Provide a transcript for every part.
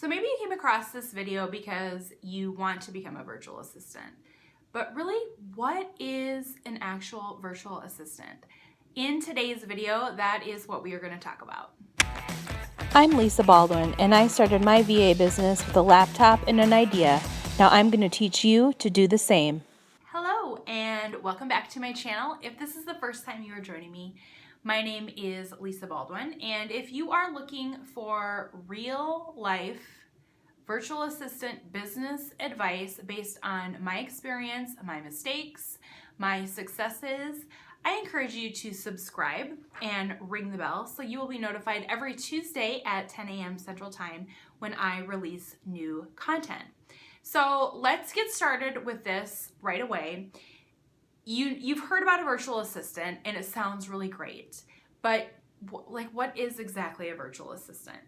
So maybe you came across this video because you want to become a virtual assistant. But really, what is an actual virtual assistant? In today's video, that is what we are going to talk about. I'm Lisa Baldwin, and I started my VA business with a laptop and an idea. Now I'm going to teach you to do the same. Hello, and welcome back to my channel. If this is the first time you are joining me, my name is Lisa Baldwin, and if you are looking for real life virtual assistant business advice based on my experience, my mistakes, my successes, I encourage you to subscribe and ring the bell so you will be notified every Tuesday at 10 a.m. Central Time when I release new content. So let's get started with this right away. You've heard about a virtual assistant and it sounds really great, but what is exactly a virtual assistant?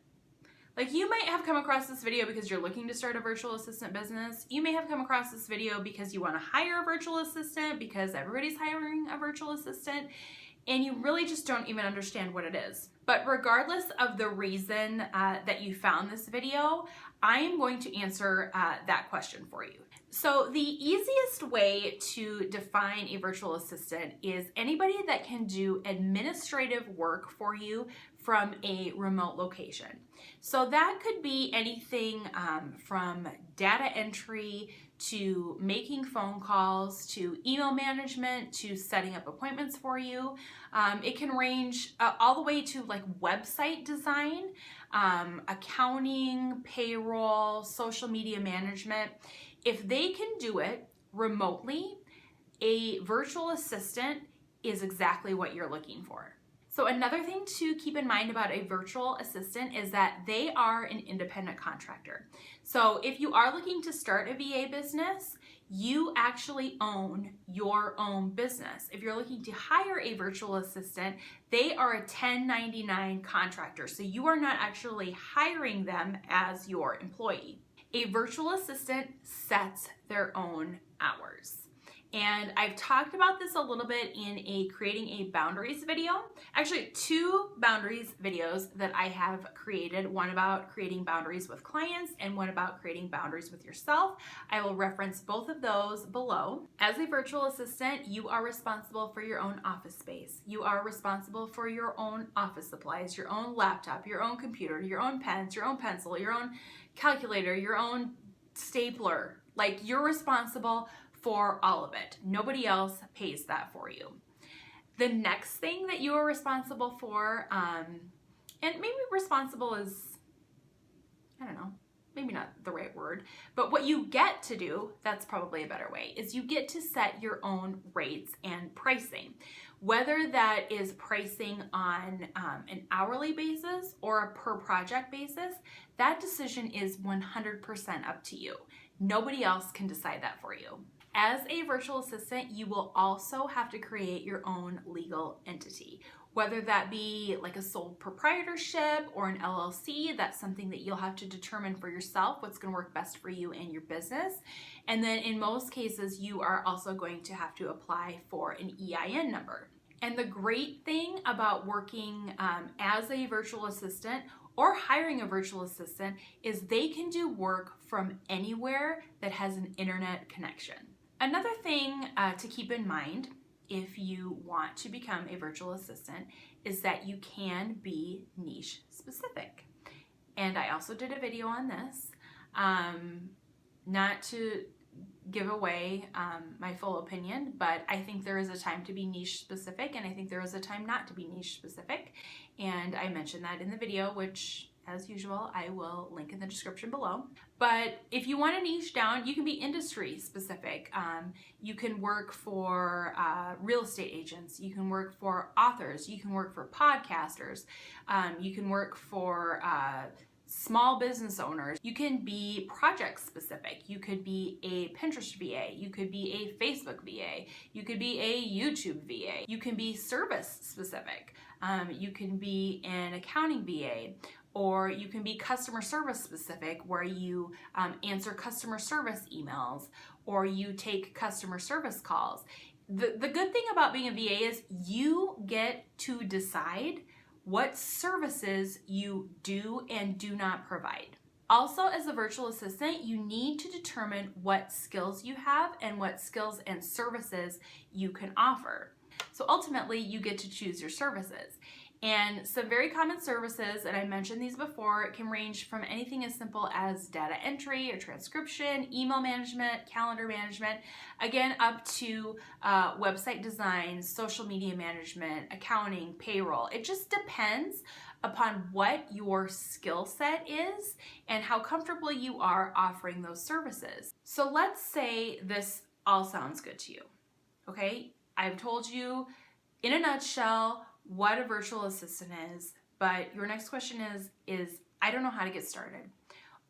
Like, you might have come across this video because you're looking to start a virtual assistant business. You may have come across this video because you want to hire a virtual assistant because everybody's hiring a virtual assistant and you really just don't even understand what it is. But regardless of the reason that you found this video, I am going to answer that question for you. So the easiest way to define a virtual assistant is anybody that can do administrative work for you from a remote location. So that could be anything from data entry to making phone calls to email management to setting up appointments for you. It can range all the way to like website design, accounting, payroll, social media management. If they can do it remotely, a virtual assistant is exactly what you're looking for. So another thing to keep in mind about a virtual assistant is that they are an independent contractor. So if you are looking to start a VA business, you actually own your own business. If you're looking to hire a virtual assistant, they are a 1099 contractor. So you are not actually hiring them as your employee. A virtual assistant sets their own hours. And I've talked about this a little bit in a creating a boundaries video. Actually, two boundaries videos that I have created, one about creating boundaries with clients and one about creating boundaries with yourself. I will reference both of those below. As a virtual assistant, you are responsible for your own office space. You are responsible for your own office supplies, your own laptop, your own computer, your own pens, your own pencil, your own calculator, your own stapler. Like, you're responsible for all of it. Nobody else pays that for you. The next thing that you are responsible for, and maybe responsible is, I don't know, maybe not the right word, but what you get to do, that's probably a better way, is you get to set your own rates and pricing. Whether that is pricing on an hourly basis or a per project basis, that decision is 100% up to you. Nobody else can decide that for you. As a virtual assistant, you will also have to create your own legal entity, whether that be like a sole proprietorship or an LLC. That's something that you'll have to determine for yourself what's going to work best for you and your business. And then in most cases, you are also going to have to apply for an EIN number. And the great thing about working as a virtual assistant or hiring a virtual assistant is they can do work from anywhere that has an internet connection. Another thing to keep in mind if you want to become a virtual assistant is that you can be niche specific. And I also did a video on this, not to give away my full opinion, but I think there is a time to be niche specific and I think there is a time not to be niche specific. And I mentioned that in the video, which as usual, I will link in the description below. But if you want to niche down, you can be industry specific. You can work for real estate agents. You can work for authors. You can work for podcasters. You can work for small business owners. You can be project specific. You could be a Pinterest VA. You could be a Facebook VA. You could be a YouTube VA. You can be service specific. You can be an accounting VA. Or you can be customer service specific where you answer customer service emails or you take customer service calls. The good thing about being a VA is you get to decide what services you do and do not provide. Also, as a virtual assistant, you need to determine what skills you have and what skills and services you can offer. So ultimately, you get to choose your services. And some very common services, and I mentioned these before, it can range from anything as simple as data entry or transcription, email management, calendar management, again, up to website design, social media management, accounting, payroll. It just depends upon what your skill set is and how comfortable you are offering those services. So let's say this all sounds good to you, okay? I've told you in a nutshell what a virtual assistant is, but your next question is I don't know how to get started,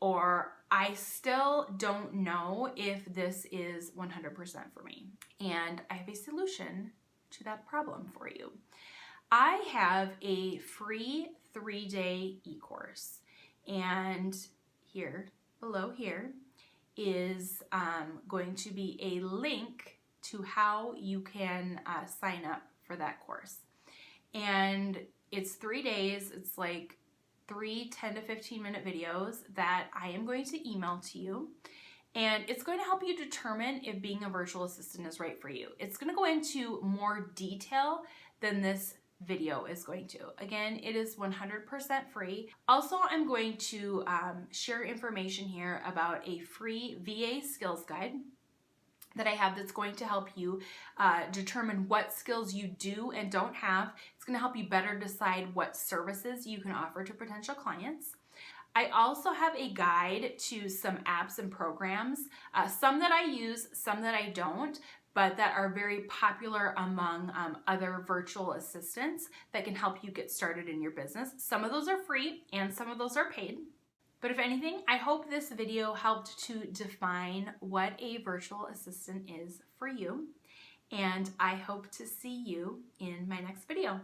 or I still don't know if this is 100% for me, and I have a solution to that problem for you. I have a free 3-day e-course, and here, below here, is going to be a link to how you can sign up for that course. And it's 3 days. It's like 3 10 to 15 minute videos that I am going to email to you. And it's going to help you determine if being a virtual assistant is right for you. It's going to go into more detail than this video is going to. Again, it is 100% free. Also, I'm going to share information here about a free VA skills guide that I have that's going to help you determine what skills you do and don't have. It's going to help you better decide what services you can offer to potential clients. I also have a guide to some apps and programs, some that I use, some that I don't, but that are very popular among other virtual assistants that can help you get started in your business. Some of those are free and some of those are paid. But if anything, I hope this video helped to define what a virtual assistant is for you, and I hope to see you in my next video.